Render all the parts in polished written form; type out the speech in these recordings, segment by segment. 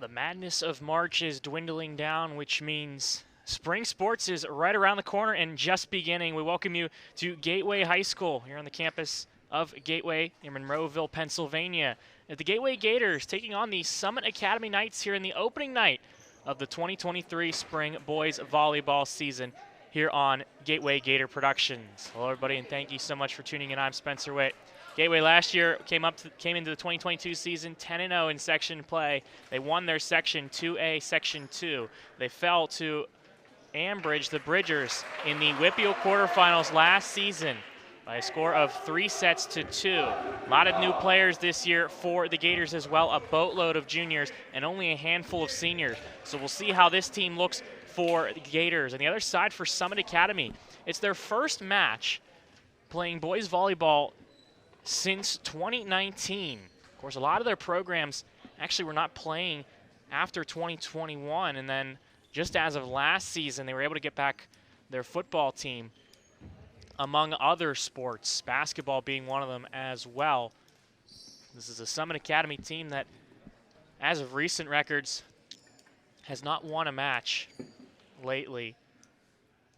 The madness of March is dwindling down, which means spring sports is right around the corner and just beginning. We welcome you to Gateway High School here on the campus of Gateway in Monroeville, Pennsylvania. At the Gateway Gators taking on the Summit Academy Knights here in the opening night of the 2023 Spring Boys Volleyball season here on Gateway Gator Productions. Hello everybody, and thank you so much for tuning in. I'm Spencer Witt. Gateway last year came into the 2022 season 10-0 in section play. They won their section 2A, section 2. They fell to Ambridge, the Bridgers, in the WPIAL quarterfinals last season by a score of 3-2. A lot of new players this year for the Gators as well, a boatload of juniors and only a handful of seniors. So we'll see how this team looks for the Gators. On the other side for Summit Academy, it's their first match playing boys volleyball since 2019. Of course, a lot of their programs actually were not playing after 2021, and then just as of last season, they were able to get back their football team, among other sports, basketball being one of them as well. This is a Summit Academy team that, as of recent records, has not won a match lately.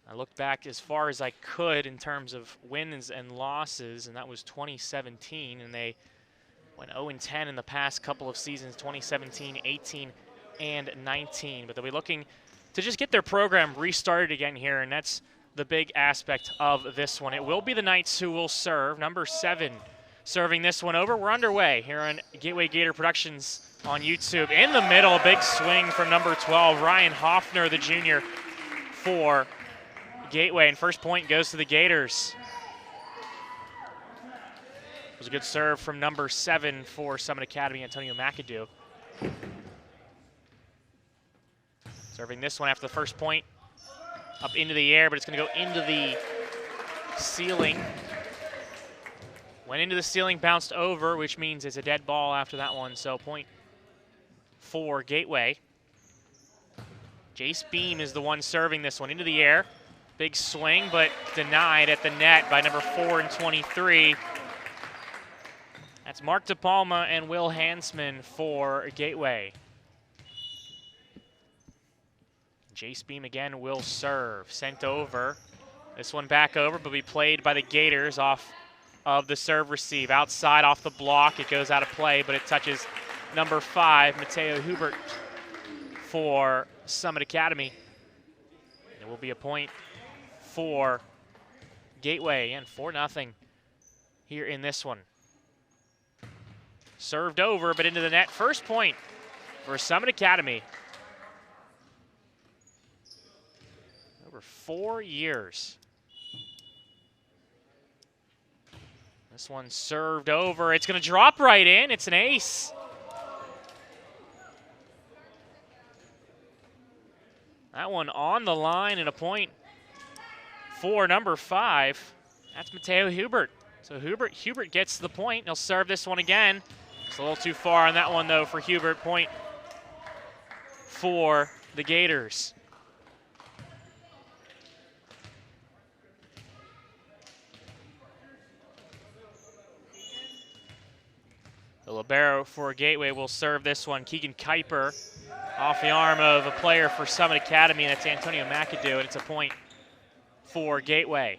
I looked back as far as I could in terms of wins and losses, and that was 2017, and they went 0-10 in the past couple of seasons, 2017, 18, and 19. But they'll be looking to just get their program restarted again here, and that's the big aspect of this one. It will be the Knights who will serve. Number 7 serving this one over. We're underway here on Gateway Gator Productions on YouTube. In the middle, big swing from number 12, Ryan Hoffner, the junior, for Gateway, and first point goes to the Gators. It was a good serve from number 7 for Summit Academy, Antonio McAdoo. Serving this one after the first point, up into the air, but it's going to go into the ceiling. Went into the ceiling, bounced over, which means it's a dead ball after that one, so point for Gateway. Jace Beam is the one serving this one into the air. Big swing, but denied at the net by number 4 and 23. That's Mark DePalma and Will Hansman for Gateway. Jace Beam again will serve. Sent over. This one back over, but be played by the Gators off of the serve receive. Outside off the block. It goes out of play, but it touches number 5, Mateo Hubert, for Summit Academy. It will be a point for Gateway, and 4-0 here in this one. Served over, but into the net. First point for Summit Academy. Over 4 years. This one served over. It's going to drop right in. It's an ace. That one on the line, and a point for number 5. That's Mateo Hubert. So Hubert gets the point. He'll serve this one again. It's a little too far on that one, though, for Hubert. Point for the Gators. The libero for Gateway will serve this one. Keegan Kuiper off the arm of a player for Summit Academy, and that's Antonio McAdoo, and it's a point for Gateway.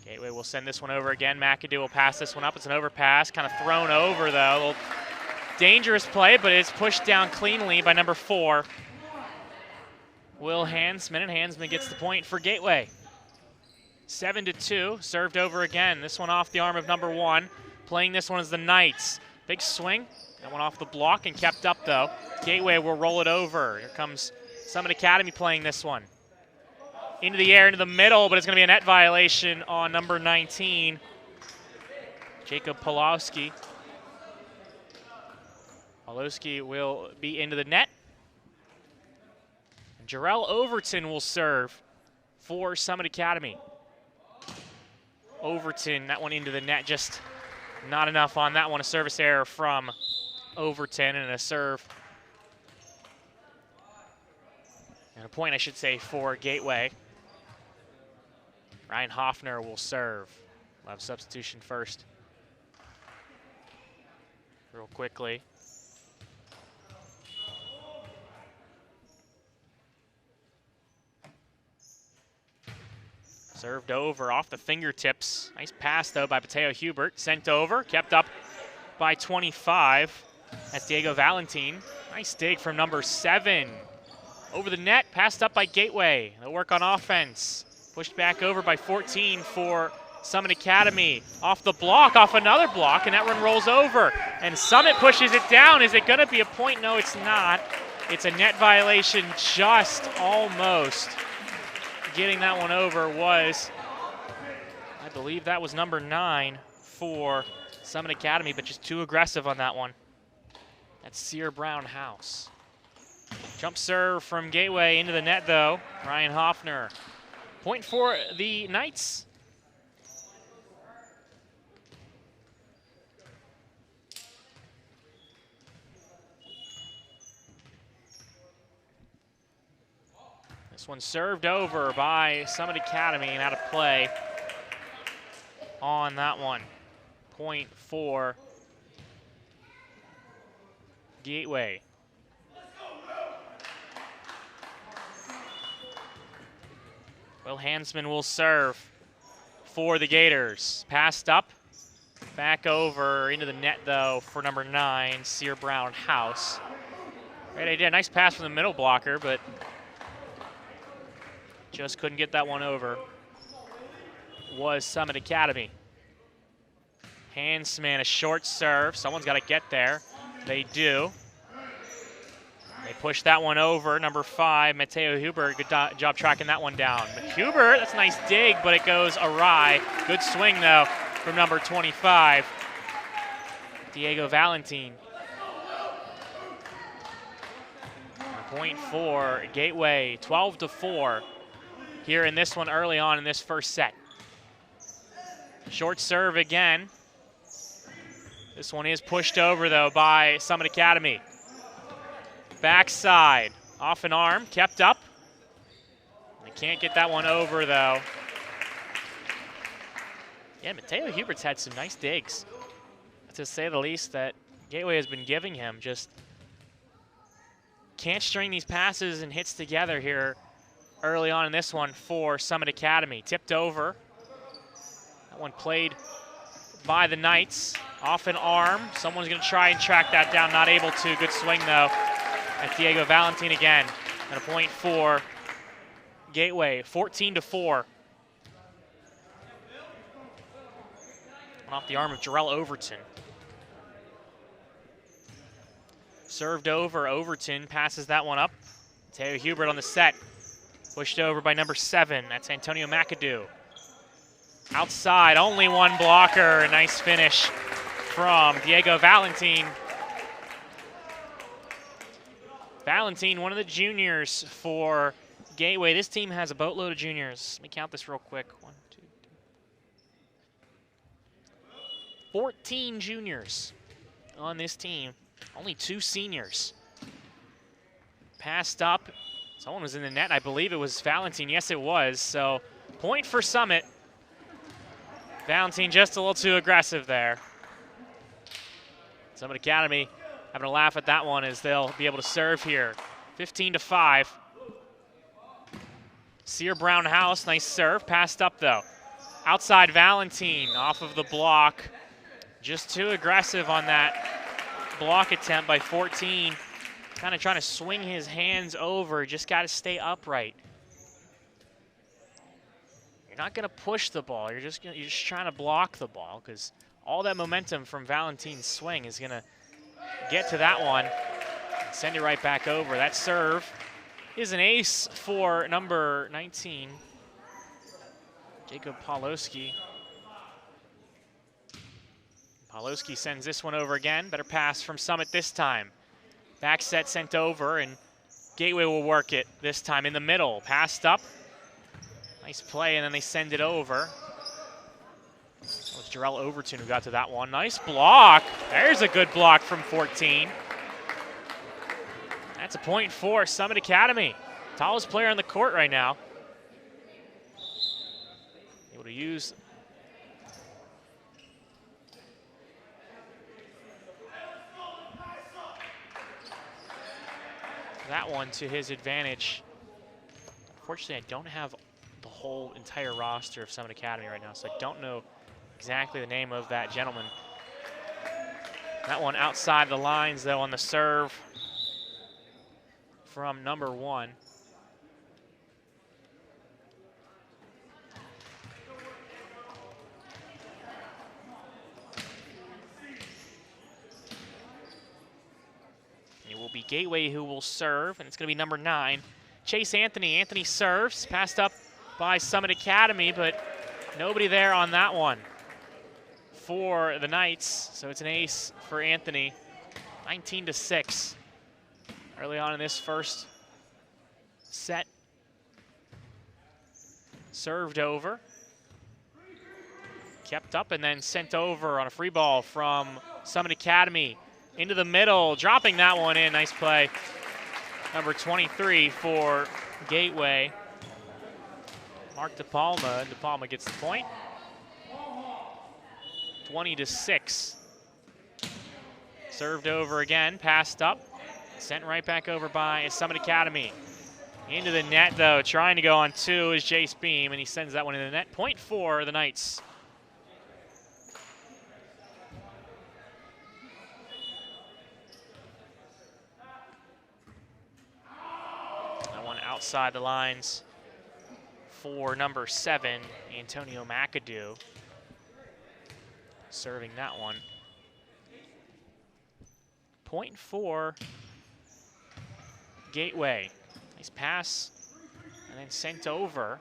Gateway will send this one over again. McAdoo will pass this one up. It's an overpass, kind of thrown over though. A little dangerous play, but it's pushed down cleanly by number 4, Will Hansman, and Hansman gets the point for Gateway. 7-2, served over again. This one off the arm of number 1. Playing this one is the Knights. Big swing. That one off the block and kept up, though. Gateway will roll it over. Here comes Summit Academy playing this one. Into the air, into the middle, but it's going to be a net violation on number 19, Jacob Pawlowski. Pawlowski will be into the net. And Jarrell Overton will serve for Summit Academy. Overton, that one into the net, just not enough on that one. A service error from Overton, and a serve. And a point, I should say, for Gateway. Ryan Hoffner will serve. We'll have substitution first. Real quickly. Served over off the fingertips. Nice pass, though, by Mateo Hubert. Sent over, kept up by 25. That's Diego Valentin. Nice dig from number 7. Over the net, passed up by Gateway. They'll work on offense. Pushed back over by 14 for Summit Academy. Off the block, off another block, and that one rolls over. And Summit pushes it down. Is it going to be a point? No, it's not. It's a net violation, just almost. Getting that one over was, I believe that was number 9 for Summit Academy, but just too aggressive on that one. That's Sear Brown House. Jump serve from Gateway into the net, though. Ryan Hoffner. Point for the Knights. This one served over by Summit Academy and out of play on that one. Point for Gateway. Will Hansman will serve for the Gators. Passed up, back over into the net, though, for number 9, Sear Brown House. Great idea, nice pass from the middle blocker, but just couldn't get that one over. Was Summit Academy. Hansman, a short serve. Someone's got to get there. They do. They push that one over. Number 5, Mateo Hubert. Good job tracking that one down. Hubert, that's a nice dig, but it goes awry. Good swing, though, from number 25, Diego Valentin. Point for Gateway, 12-4 here in this one early on in this first set. Short serve again. This one is pushed over, though, by Summit Academy. Backside, off an arm, kept up. They can't get that one over, though. Yeah, Mateo Hubert's had some nice digs, to say the least, that Gateway has been giving him. Just can't string these passes and hits together here early on in this one for Summit Academy. Tipped over. That one played by the Knights. Off an arm. Someone's going to try and track that down. Not able to. Good swing, though. That's Diego Valentin again. And a point for Gateway. 14-4. Off the arm of Jarrell Overton. Served over. Overton passes that one up. Mateo Hubert on the set. Pushed over by number 7. That's Antonio McAdoo. Outside, only one blocker. A nice finish from Diego Valentin. Valentin, one of the juniors for Gateway. This team has a boatload of juniors. Let me count this real quick. 1, 2, 3. 14 juniors on this team. Only 2 seniors. Passed up. Someone was in the net. I believe it was Valentin. Yes, it was. So, point for Summit. Valentin just a little too aggressive there. Summit Academy having a laugh at that one as they'll be able to serve here. 15-5. Sear Brown House, nice serve. Passed up, though. Outside Valentin off of the block. Just too aggressive on that block attempt by 14. Kind of trying to swing his hands over. Just got to stay upright. You're not going to push the ball. You're just trying to block the ball, because all that momentum from Valentin's swing is going to get to that one. Send it right back over. That serve is an ace for number 19, Jacob Pawlowski. Pawlowski sends this one over again. Better pass from Summit this time. Back set sent over, and Gateway will work it this time in the middle. Passed up. Nice play, and then they send it over. That was Jarrell Overton who got to that one. Nice block. There's a good block from 14. That's a point for Summit Academy. Tallest player on the court right now. use that one to his advantage. Unfortunately, I don't have the whole entire roster of Summit Academy right now, so I don't know exactly the name of that gentleman. That one outside the lines, though, on the serve from number 1. It will be Gateway who will serve, and it's going to be number 9, Chase Anthony. Anthony serves, passed up by Summit Academy, but nobody there on that one for the Knights. So it's an ace for Anthony, 19-6. Early on in this first set. Served over. Kept up and then sent over on a free ball from Summit Academy. Into the middle, dropping that one in. Nice play. Number 23 for Gateway. Mark DePalma, and DePalma gets the point. 20-6. Served over again, passed up. Sent right back over by Summit Academy. Into the net, though, trying to go on 2 is Jace Beam, and he sends that one in the net. Point for the Knights. That one outside the lines for number 7, Antonio McAdoo. Serving that one. Point for Gateway. Nice pass, and then sent over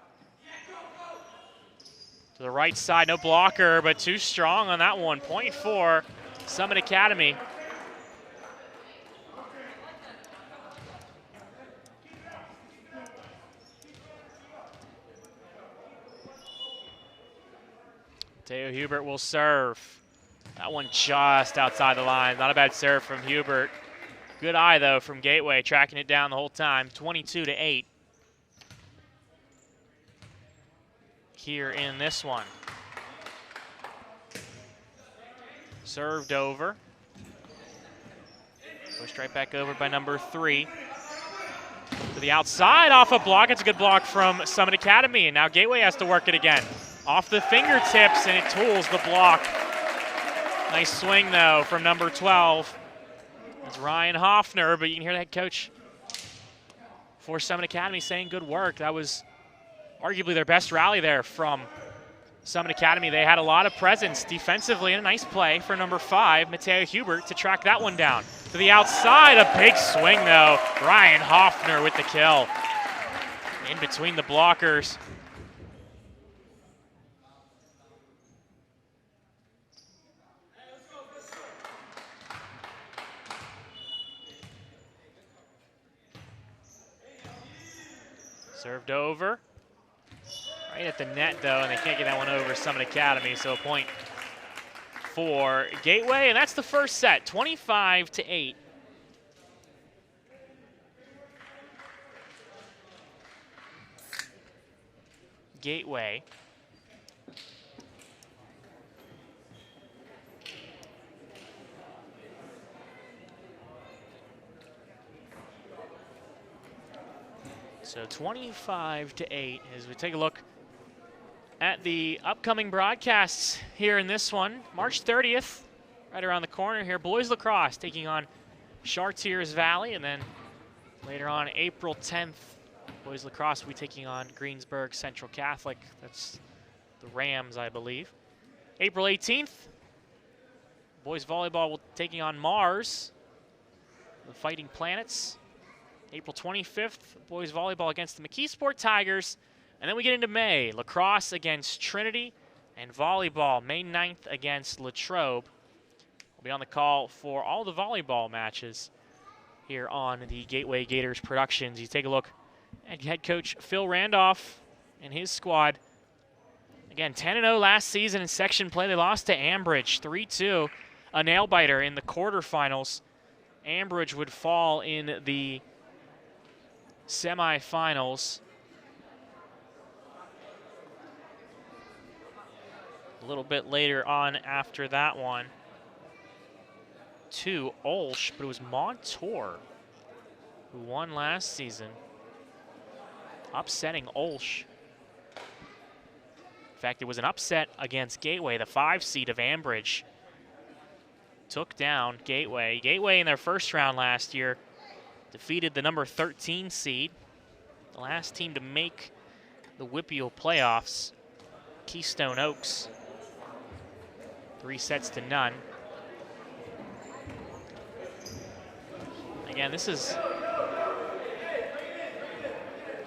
to the right side. No blocker, but too strong on that one. Point for Summit Academy. Teo Hubert will serve. That one just outside the line. Not a bad serve from Hubert. Good eye, though, from Gateway, tracking it down the whole time. 22-8 here in this one. Served over. Pushed right back over by number 3. To the outside, off a block. It's a good block from Summit Academy, and now Gateway has to work it again. Off the fingertips, and it tools the block. Nice swing, though, from number 12. That's Ryan Hoffner, but you can hear the head coach for Summit Academy saying good work. That was arguably their best rally there from Summit Academy. They had a lot of presence defensively, and a nice play for number 5, Mateo Hubert, to track that one down. To the outside, a big swing, though. Ryan Hoffner with the kill. In between the blockers. Served over. Right at the net, though, and they can't get that one over Summit Academy, so a point for Gateway, and that's the first set, 25-8. Gateway. So 25-8 as we take a look at the upcoming broadcasts here in this one. March 30th, right around the corner here, boys lacrosse taking on Chartiers Valley, and then later on April 10th, boys lacrosse will be taking on Greensburg Central Catholic. That's the Rams, I believe. April 18th, boys volleyball will be taking on Mars, the Fighting Planets. April 25th, boys volleyball against the McKeesport Tigers. And then we get into May, lacrosse against Trinity, and volleyball May 9th against Latrobe. We'll be on the call for all the volleyball matches here on the Gateway Gators Productions. You take a look at head coach Phil Randolph and his squad. Again, 10-0 last season in section play. They lost to Ambridge 3-2, a nail-biter in the quarterfinals. Ambridge would fall in the semifinals. a little bit later on after that one to Olsh, but it was Montour who won last season, upsetting Olsh. In fact, it was an upset against Gateway, the 5 seed of Ambridge. Took down Gateway. Gateway in their first round last year defeated the number 13 seed, the last team to make the WPIAL playoffs, Keystone Oaks, 3-0. Again, this is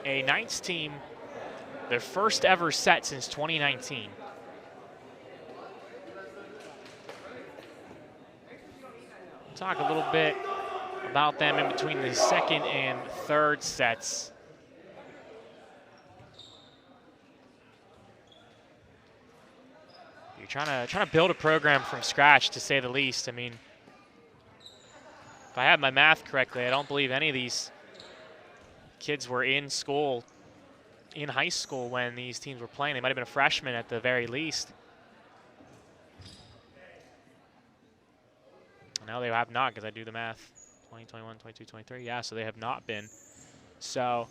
a Knights team, their first ever set since 2019. Talk a little bit about them in between the second and third sets. You're trying to build a program from scratch, to say the least. I mean, if I have my math correctly, I don't believe any of these kids were in school, in high school when these teams were playing. They might have been a freshman at the very least. No, they have not, because I do the math. 20, 21, 22, 23. Yeah, so they have not been. So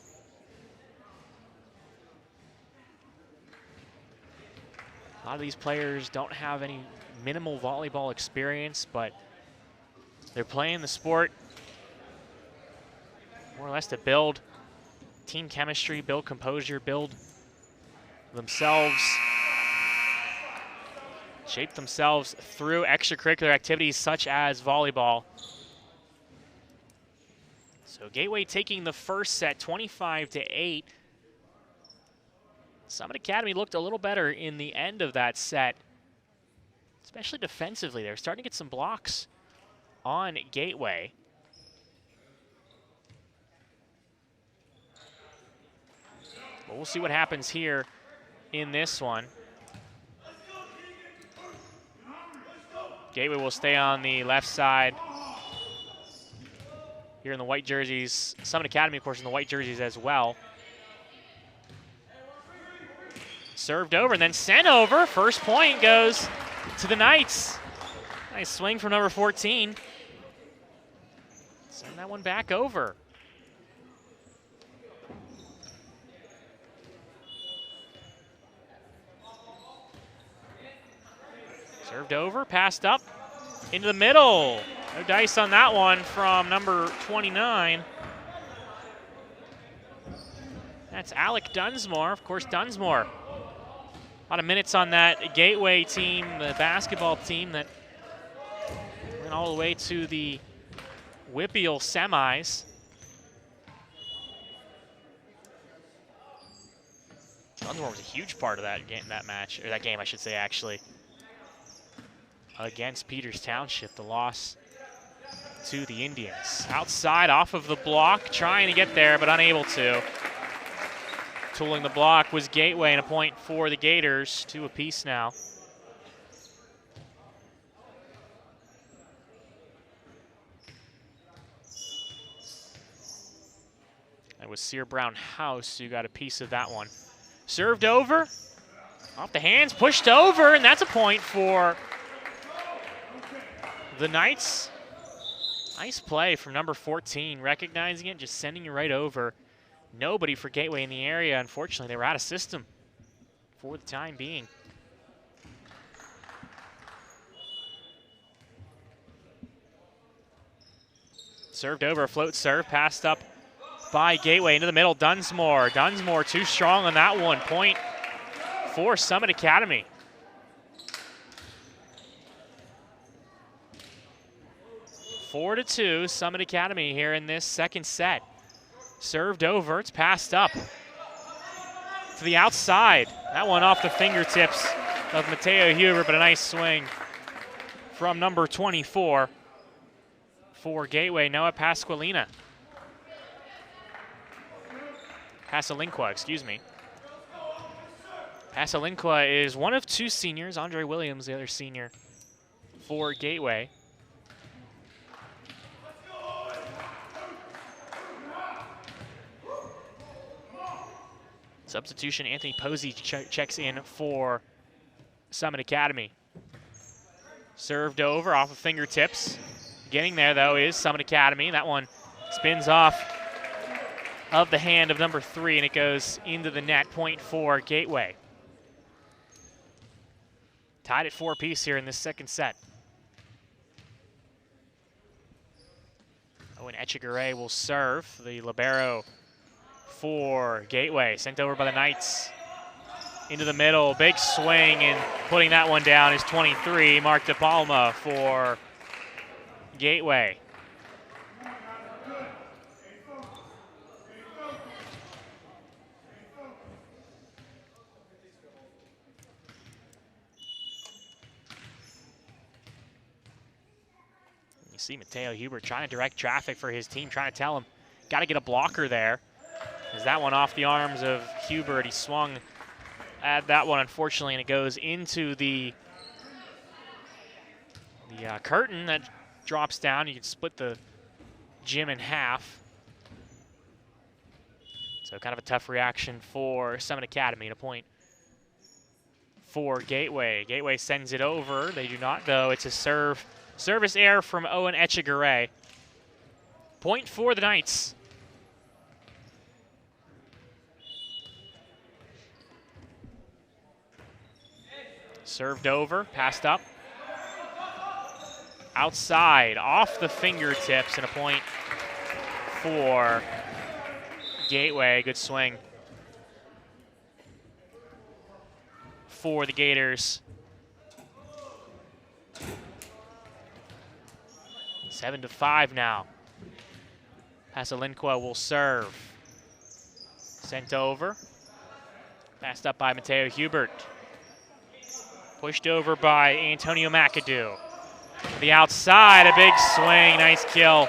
a lot of these players don't have any minimal volleyball experience, but they're playing the sport more or less to build team chemistry, build composure, build themselves, shape themselves through extracurricular activities such as volleyball. So Gateway taking the first set 25-8. Summit Academy looked a little better in the end of that set, especially defensively. They're starting to get some blocks on Gateway. But we'll see what happens here in this one. Gateway will stay on the left side here in the white jerseys. Summit Academy, of course, in the white jerseys as well. Served over and then sent over. First point goes to the Knights. Nice swing from number 14. Send that one back over. Served over, passed up, into the middle. No dice on that one from number 29. That's Alec Dunsmore. Of course, Dunsmore. A lot of minutes on that Gateway team, the basketball team that went all the way to the WPIAL semis. Dunsmore was a huge part of that game, that game, I should say, actually, against Peters Township, the loss to the Indians. Outside, off of the block, trying to get there, but unable to. Tooling the block was Gateway, and a point for the Gators, 2 apiece now. That was Sear Brown House who got a piece of that one. Served over, off the hands, pushed over, and that's a point for the Knights. Nice play from number 14, recognizing it, just sending it right over. Nobody for Gateway in the area. Unfortunately, they were out of system for the time being. Served over, a float serve, passed up by Gateway into the middle. Dunsmore. Dunsmore too strong on that one. Point for Summit Academy. Four to 2, Summit Academy here in this second set. Served over, it's passed up to the outside. That one off the fingertips of Mateo Huber, but a nice swing from number 24 for Gateway, Noah Pasqualina. Pasalinkua, excuse me. Pasalinkua is one of 2 seniors. Andre Williams, the other senior for Gateway. Substitution, Anthony Posey checks in for Summit Academy. Served over off of fingertips. Getting there, though, is Summit Academy. That one spins off of the hand of number 3, and it goes into the net. Point for Gateway. Tied at 4-piece here in this second set. Owen Echegaray will serve. The libero for Gateway. Sent over by the Knights. Into the middle, big swing, and putting that one down is 23, Mark DePalma for Gateway. You see Mateo Hubert trying to direct traffic for his team, trying to tell him, got to get a blocker there. Is that one off the arms of Hubert? He swung at that one, unfortunately, and it goes into the curtain that drops down. You can split the gym in half. So kind of a tough reaction for Summit Academy, and a point for Gateway. Gateway sends it over. They do not, though. It's a service error from Owen Echegaray. Point for the Knights. Served over, passed up. Outside, off the fingertips, and a point for Gateway. Good swing for the Gators. 7-5 now. Pasalinkwa will serve. Sent over. Passed up by Mateo Hubert. Pushed over by Antonio McAdoo. The outside, a big swing, nice kill.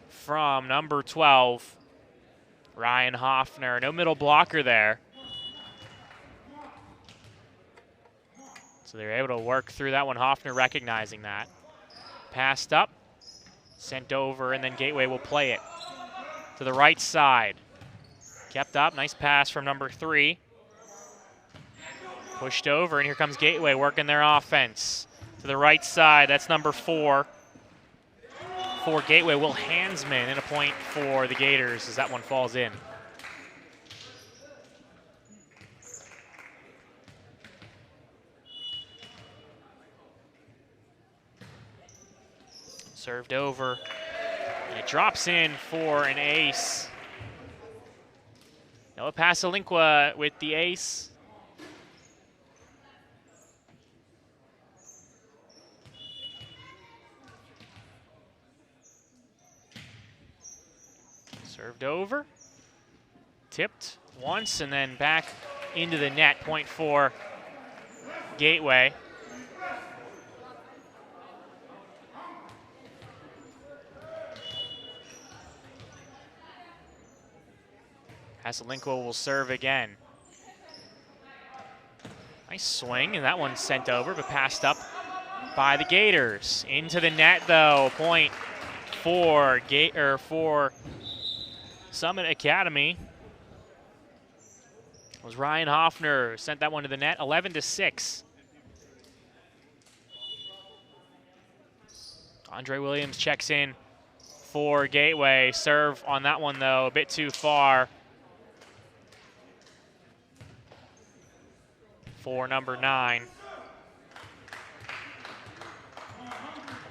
From number 12, Ryan Hoffner. No middle blocker there. So they're able to work through that one, Hoffner recognizing that. Passed up, sent over, and then Gateway will play it to the right side. Kept up, nice pass from number 3. Pushed over, and here comes Gateway working their offense. To the right side, that's number 4. For Gateway, Will Hansman, and a point for the Gators as that one falls in. Served over, and it drops in for an ace. Noah Pasalinkwa with the ace. Served over, tipped once, and then back into the net. Point for Gateway. Pasalinkwa will serve again. Nice swing, and that one's sent over, but passed up by the Gators. Into the net, though. Point for Summit Academy. It was Ryan Hoffner sent that one to the net. 11-6. Andre Williams checks in for Gateway. Serve on that one, though, a bit too far for number 9.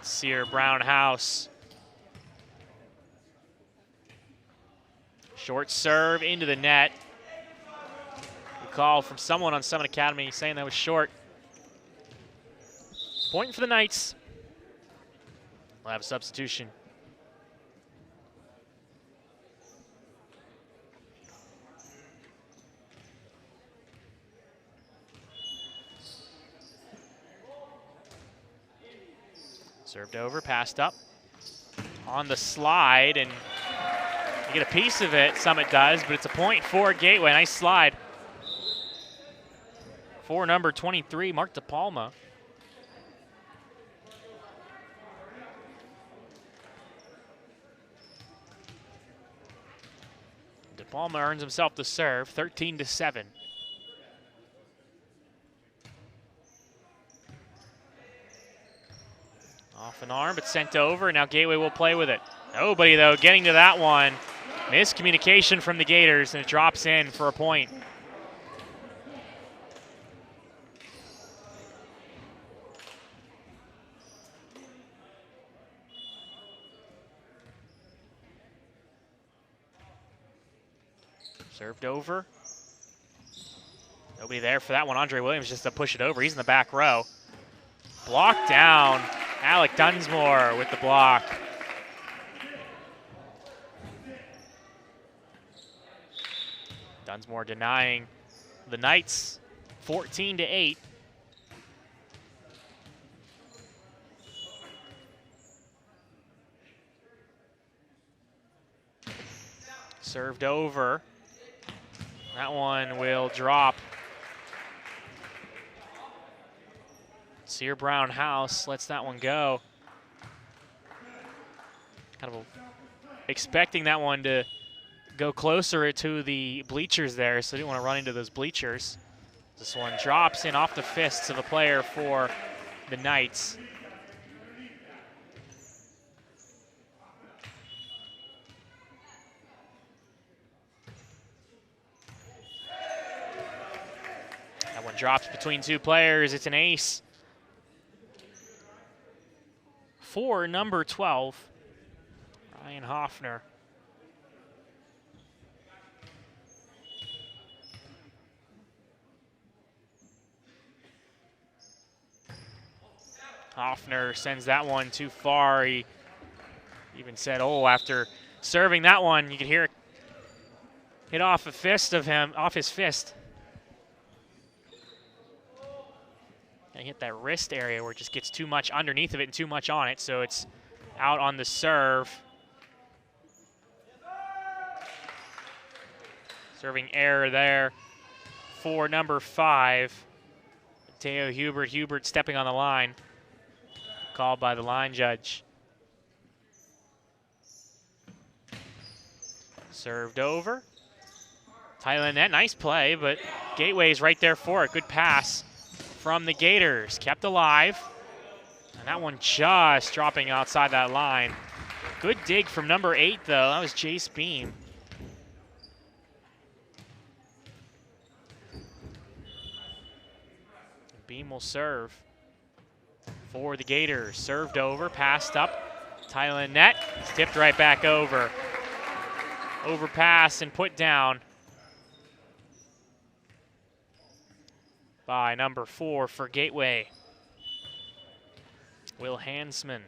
Sear Brownhouse. Short serve into the net. Good call from someone on Summit Academy saying that was short. Point for the Knights. We'll have a substitution. Served over, passed up. On the slide, and you get a piece of it, Summit does, but it's a point for Gateway. Nice slide for number 23, Mark DePalma. Palma earns himself the serve, 13-7. Off an arm, but sent over, and now Gateway will play with it. Nobody, though, getting to that one. Miscommunication from the Gators, and it drops in for a point. Served over. Nobody there for that one. Andre Williams just to push it over. He's in the back row. Blocked down. Alec Dunsmore with the block. Dunsmore denying the Knights 14-8. Served over. That one will drop. Sear Brown House lets that one go. Kind of expecting that one to go closer to the bleachers there, so didn't want to run into those bleachers. This one drops in off the fists of a player for the Knights. That one drops between two players. It's an ace for number 12, Ryan Hoffner. Hoffner sends that one too far. He even said, oh, after serving that one, you could hear it hit off a fist of him, off his fist. And hit that wrist area where it just gets too much underneath of it and too much on it, so it's out on the serve. Serving error there for number 5, Mateo Hubert. Hubert stepping on the line. Called by the line judge. Served over. Tyler Net, nice play, but Gateway's right there for it. Good pass from the Gators. Kept alive. And that one just dropping outside that line. Good dig from number 8, though. That was Jace Beam. Beam will serve for the Gators. Served over, passed up. Tyler Net, tipped right back over. Overpass and put down by number 4 for Gateway, Will Hansman.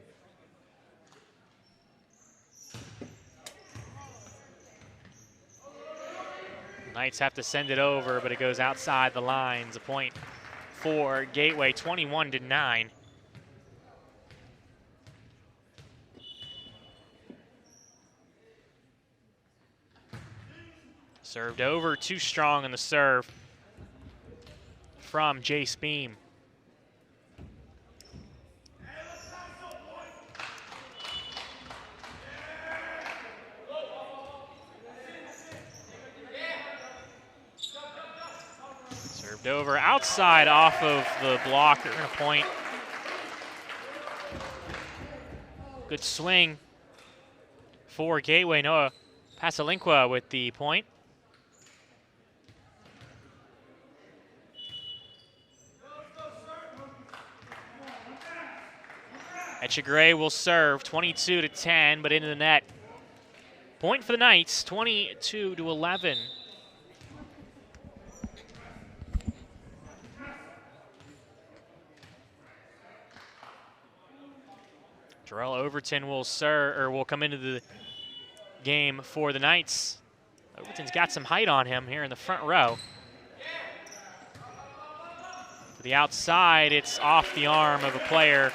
Knights have to send it over, but it goes outside the lines. A point for Gateway, 21-9. Served over, too strong on the serve from Jace Beam. Served over, outside off of the blocker, and a point. Good swing for Gateway. Noah Pasalinkwa with the point. Etchegray will serve, 22-10, but into the net. Point for the Knights, 22-11. Jarrell Overton will come into the game for the Knights. Overton's got some height on him here in the front row. To the outside, it's off the arm of a player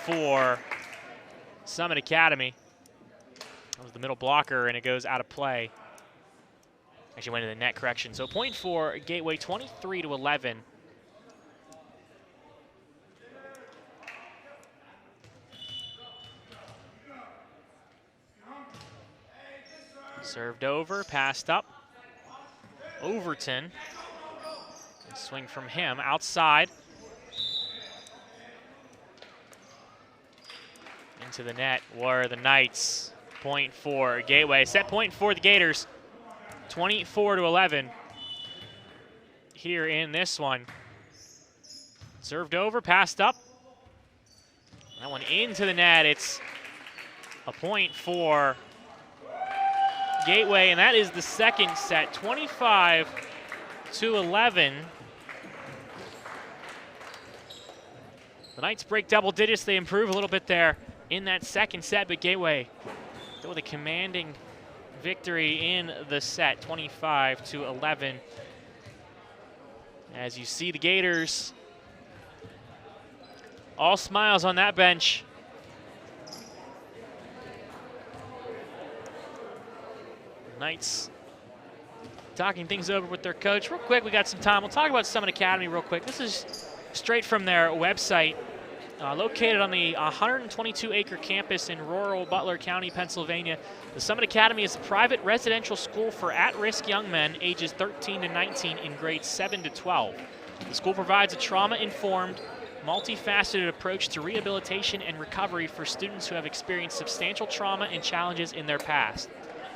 for Summit Academy. That was the middle blocker, and it goes out of play. Actually went to the net, correction. So point for Gateway, 23-11. Served over, passed up. Overton. Swing from him outside. Into the net were the Knights. Point for Gateway. Set point for the Gators. 24-11 here in this one. Served over, passed up. That one into the net. It's a point for Gateway, and that is the second set, 25-11. The Knights break double digits. They improve a little bit there in that second set, but Gateway with a commanding victory in the set, 25-11. As you see the Gators, all smiles on that bench. Knights talking things over with their coach. Real quick, we got some time. We'll talk about Summit Academy real quick. This is straight from their website. Located on the 122-acre campus in rural Butler County, Pennsylvania, the Summit Academy is a private residential school for at-risk young men ages 13 to 19 in grades 7 to 12. The school provides a trauma-informed, multifaceted approach to rehabilitation and recovery for students who have experienced substantial trauma and challenges in their past.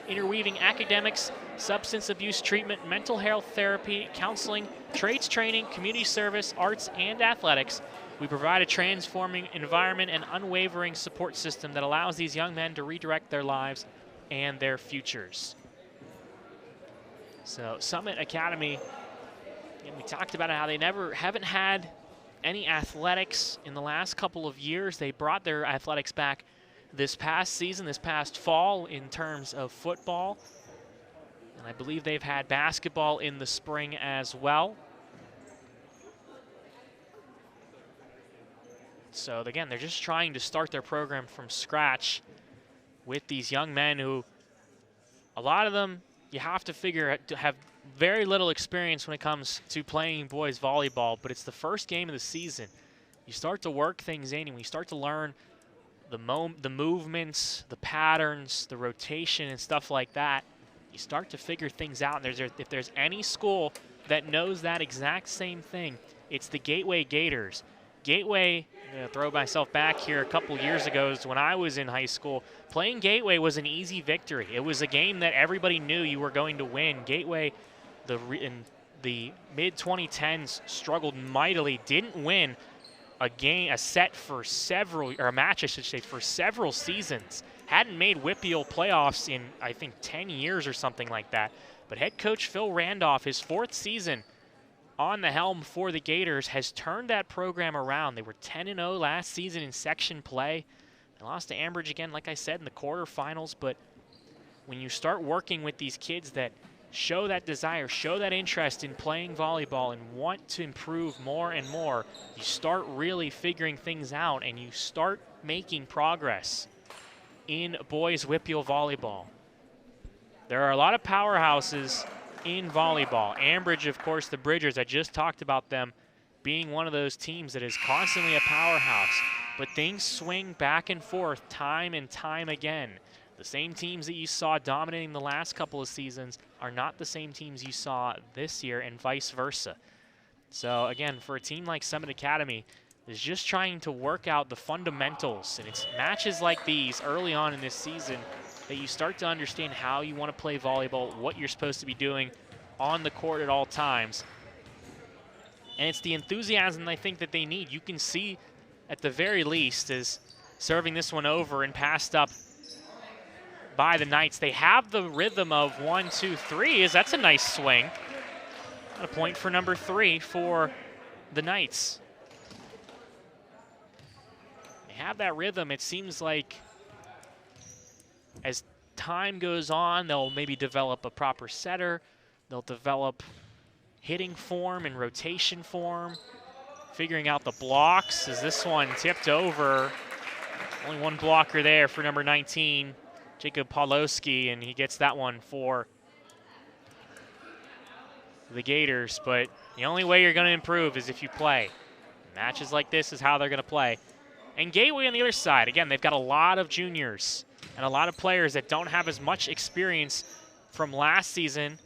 Interweaving academics, substance abuse treatment, mental health therapy, counseling, trades training, community service, arts, and athletics, we provide a transforming environment and unwavering support system that allows these young men to redirect their lives and their futures. So Summit Academy, and we talked about how they haven't had any athletics in the last couple of years. They brought their athletics back this past season, this past fall, in terms of football. And I believe they've had basketball in the spring as well. So again, they're just trying to start their program from scratch with these young men who, a lot of them, you have to figure to have very little experience when it comes to playing boys volleyball, but it's the first game of the season. You start to work things in, and we start to learn the movements, the patterns, the rotation, and stuff like that. You start to figure things out, and if there's any school that knows that exact same thing, it's the Gateway Gators. Gateway, I'm going to throw myself back here a couple years ago, when I was in high school, playing Gateway was an easy victory. It was a game that everybody knew you were going to win. Gateway, in the mid-2010s, struggled mightily, didn't win a set for several, or a match I should say, for several seasons. Hadn't made WPIAL playoffs in, I think, 10 years or something like that. But head coach Phil Randolph, his fourth season on the helm for the Gators, has turned that program around. They were 10-0 last season in section play. They lost to Ambridge again, like I said, in the quarterfinals. But when you start working with these kids that show that desire, show that interest in playing volleyball and want to improve more and more, you start really figuring things out and you start making progress in boys WPIAL volleyball. There are a lot of powerhouses in volleyball. Ambridge, of course, the Bridgers, I just talked about them being one of those teams that is constantly a powerhouse. But things swing back and forth time and time again. The same teams that you saw dominating the last couple of seasons are not the same teams you saw this year, and vice versa. So again, for a team like Summit Academy, is just trying to work out the fundamentals, and it's matches like these early on in this season that you start to understand how you want to play volleyball, what you're supposed to be doing on the court at all times. And it's the enthusiasm I think that they need. You can see at the very least is serving this one over and passed up by the Knights. They have the rhythm of 1, 2, 3. That's a nice swing. A point for number 3 for the Knights. They have that rhythm. It seems like as time goes on, they'll maybe develop a proper setter. They'll develop hitting form and rotation form. Figuring out the blocks as this one tipped over. Only one blocker there for number 19, Jacob Pawlowski, and he gets that one for the Gators. But the only way you're going to improve is if you play. Matches like this is how they're going to play. And Gateway on the other side, again, they've got a lot of juniors and a lot of players that don't have as much experience from last season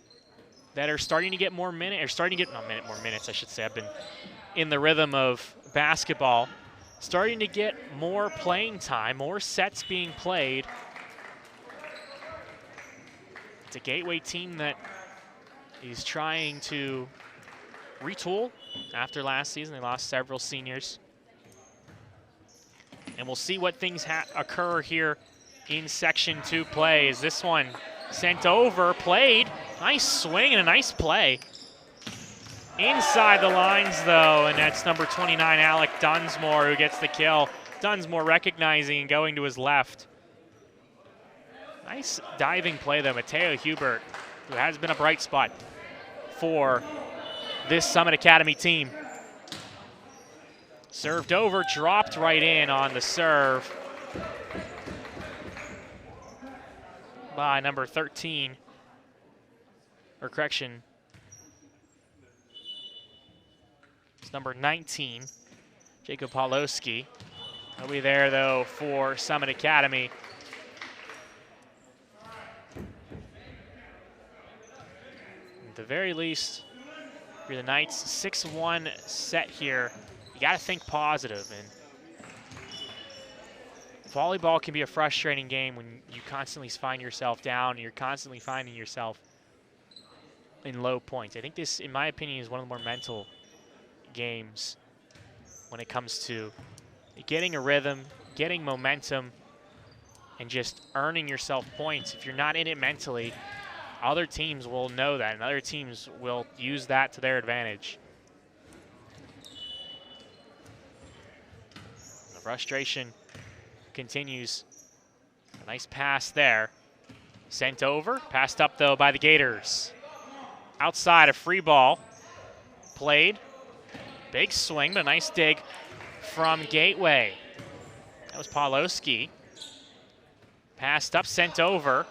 that are starting to get more minutes, or starting to get, more minutes, I should say. I've been in the rhythm of basketball. Starting to get more playing time, more sets being played. It's a Gateway team that is trying to retool after last season. They lost several seniors. And we'll see what things occur here in Section 2 play. Is this one sent over, played. Nice swing and a nice play. Inside the lines, though, and that's number 29, Alec Dunsmore, who gets the kill. Dunsmore recognizing and going to his left. Nice diving play, though. Mateo Hubert, who has been a bright spot for this Summit Academy team. Served over, dropped right in on the serve by number 13, or correction, it's number 19, Jacob Pawlowski. He'll be there, though, for Summit Academy. At the very least, for the Knights, 6-1 set here. You got to think positive, and volleyball can be a frustrating game when you constantly find yourself down and you're constantly finding yourself in low points. I think this, in my opinion, is one of the more mental games when it comes to getting a rhythm, getting momentum, and just earning yourself points. If you're not in it mentally, other teams will know that, and other teams will use that to their advantage. The frustration continues. A nice pass there. Sent over, passed up, though, by the Gators. Outside, a free ball. Played. Big swing, but a nice dig from Gateway. That was Pawlowski. Passed up, sent over.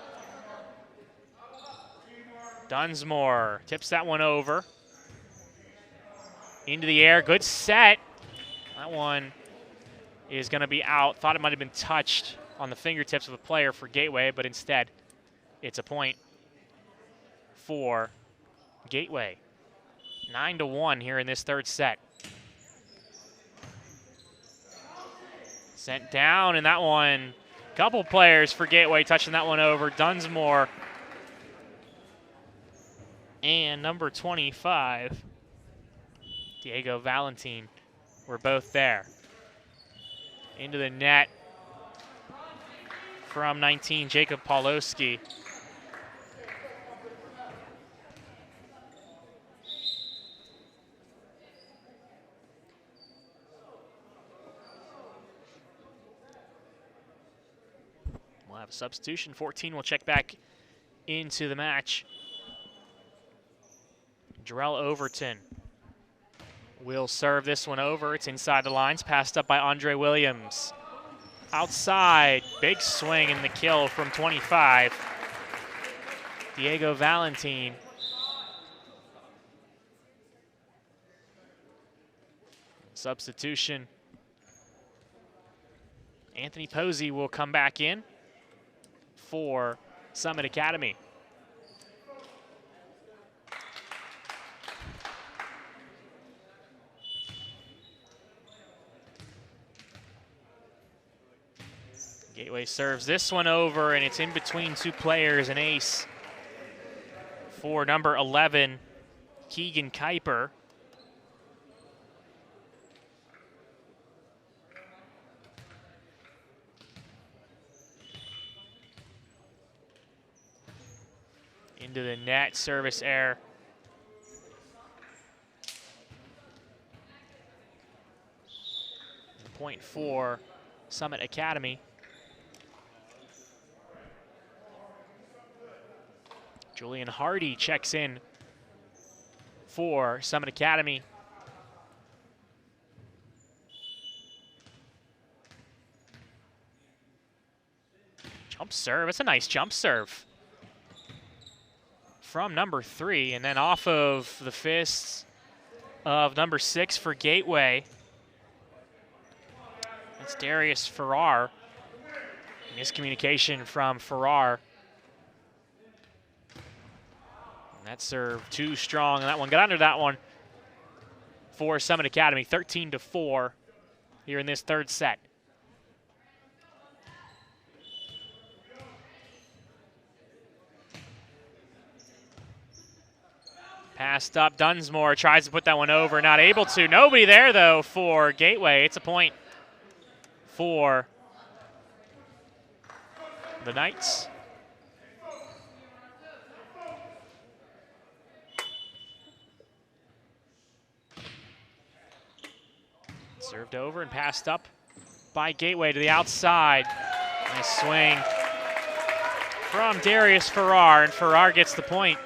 Dunsmore tips that one over. Into the air, good set. That one is going to be out. Thought it might have been touched on the fingertips of a player for Gateway, but instead it's a point for Gateway. 9-1 here in this third set. Sent down, and that one, couple players for Gateway touching that one over. Dunsmore and number 25, Diego Valentin, were both there. Into the net from 19, Jacob Pawlowski. We'll have a substitution. 14 will check back into the match. Jarrell Overton will serve this one over. It's inside the lines, passed up by Andre Williams. Outside, big swing and the kill from 25. Diego Valentin. Substitution. Anthony Posey will come back in for Summit Academy. Gateway serves this one over, and it's in between two players, an ace for number 11, Keegan Kuiper. Into the net, service error. Point for Summit Academy. Julian Hardy checks in for Summit Academy. Jump serve, it's a nice jump serve from number 3, and then off of the fists of number 6 for Gateway. That's Darius Farrar. Miscommunication from Farrar. That serve too strong, and that one got under that one for Summit Academy, 13-4 here in this third set. Passed up, Dunsmore tries to put that one over, not able to. Nobody there, though, for Gateway. It's a point for the Knights. Served over and passed up by Gateway to the outside. Nice swing from Darius Farrar, and Farrar gets the point.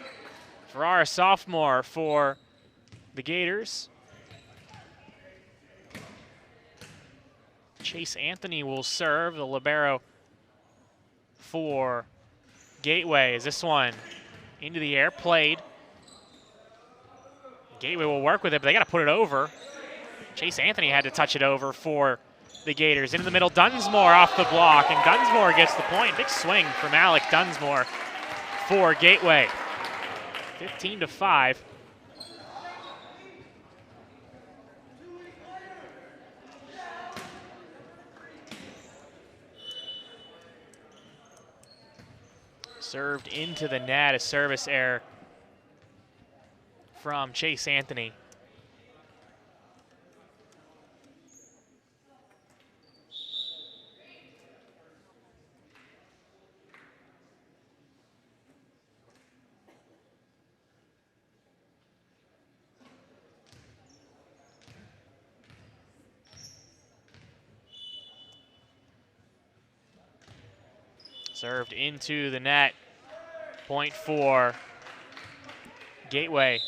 Farrar, a sophomore for the Gators. Chase Anthony will serve, the libero for Gateway. Is this one into the air, played. Gateway will work with it, but they got to put it over. Chase Anthony had to touch it over for the Gators. Into the middle, Dunsmore off the block, and Dunsmore gets the point. Big swing from Alec Dunsmore for Gateway. 15-5. Served into the net, a service error from Chase Anthony. Served into the net. Point for Gateway.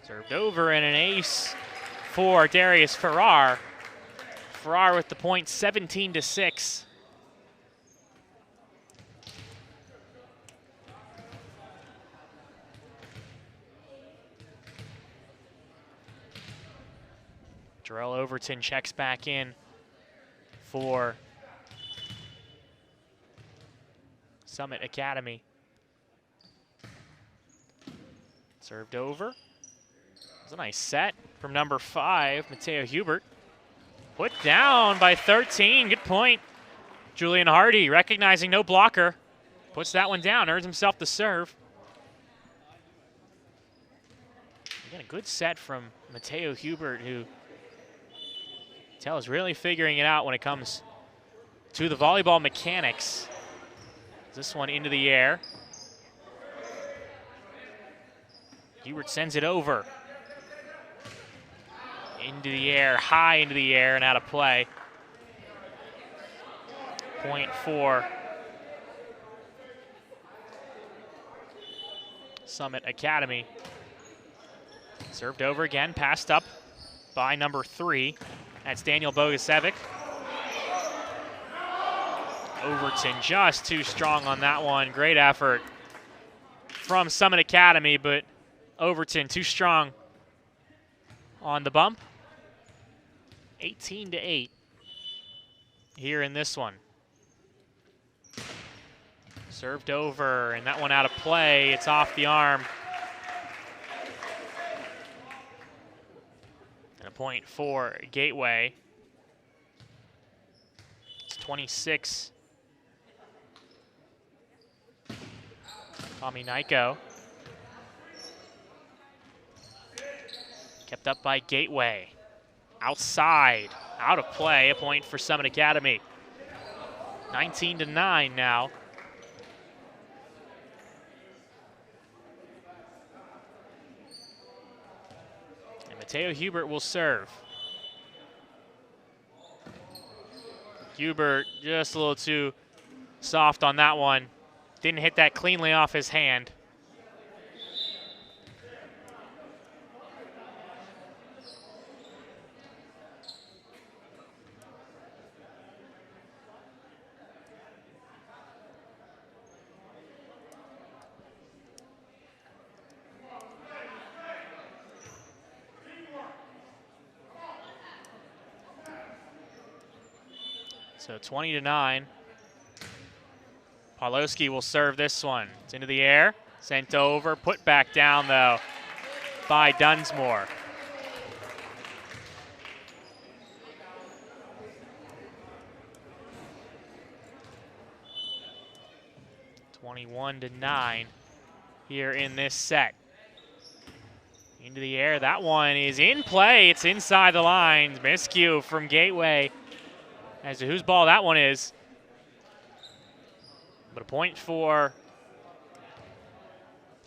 Served over and an ace for Darius Farrar. Farrar with the point, 17-6. Jarrell Overton checks back in for Summit Academy. Served over. It was a nice set from number 5, Mateo Hubert. Put down by 13, good point. Julian Hardy recognizing no blocker. Puts that one down, earns himself the serve. Again, a good set from Mateo Hubert, who is really figuring it out when it comes to the volleyball mechanics. This one into the air. Hubert sends it over. Into the air, high into the air and out of play. Point for Summit Academy. Served over again, passed up by number 3. That's Daniel Bogusevic. Overton just too strong on that one. Great effort from Summit Academy, but Overton too strong on the bump. 18-8 here in this one. Served over, and that one out of play. It's off the arm. And a point for Gateway. It's 26. Tommy Nyko. Kept up by Gateway. Outside, out of play, a point for Summit Academy. 19-9 now. And Mateo Hubert will serve. Hubert just a little too soft on that one. Didn't hit that cleanly off his hand. So 20-9. Pawlowski will serve this one. It's into the air, sent over, put back down though by Dunsmore. (21-9) here in this set. Into the air, that one is in play. It's inside the lines. Miscue from Gateway as to whose ball that one is. But a point for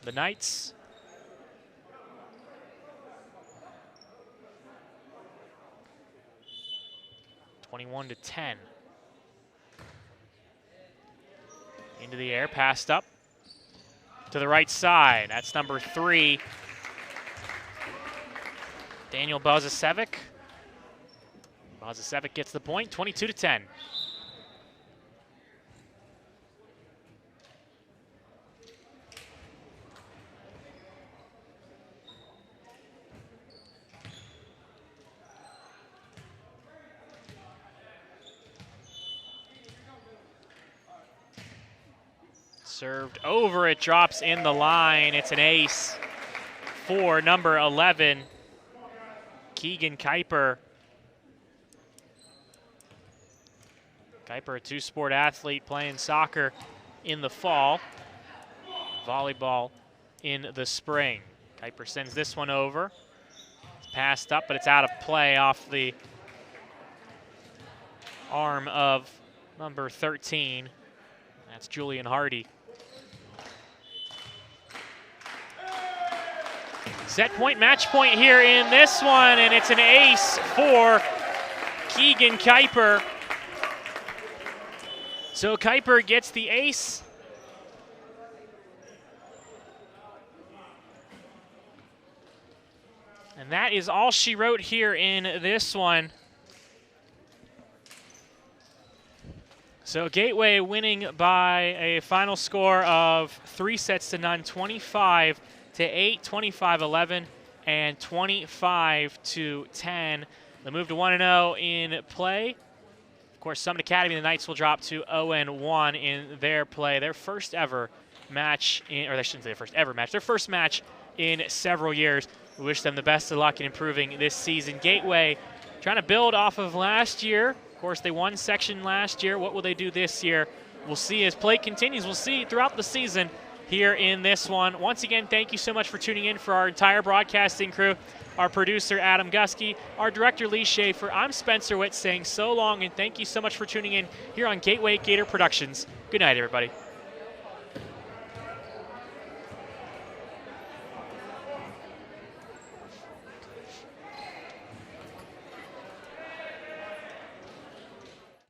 the Knights. (21-10). Into the air, passed up to the right side. That's number 3. Daniel Bozasevic. Bozasevic gets the point, 22-10. Served over, it drops in the line. It's an ace for number 11, Keegan Kuiper. Kuiper, a two-sport athlete playing soccer in the fall, volleyball in the spring. Kuiper sends this one over. It's passed up, but it's out of play off the arm of number 13. That's Julian Hardy. Set point, match point here in this one, and it's an ace for Keegan Kuiper. So Kuiper gets the ace. And that is all she wrote here in this one. So Gateway winning by a final score of 3-0, 25-8, 25-11, and 25-10. The move to 1-0 in play. Of course, Summit Academy, the Knights will drop to 0-1 in their play. Their first ever match, or I shouldn't say their first ever match, their first match in several years. We wish them the best of luck in improving this season. Gateway trying to build off of last year. Of course, they won section last year. What will they do this year? We'll see as play continues. We'll see throughout the season here in this one. Once again, thank you so much for tuning in for our entire broadcasting crew, our producer, Adam Gusky, our director, Lee Schaefer. I'm Spencer Witt saying so long, and thank you so much for tuning in here on Gateway Gator Productions. Good night, everybody.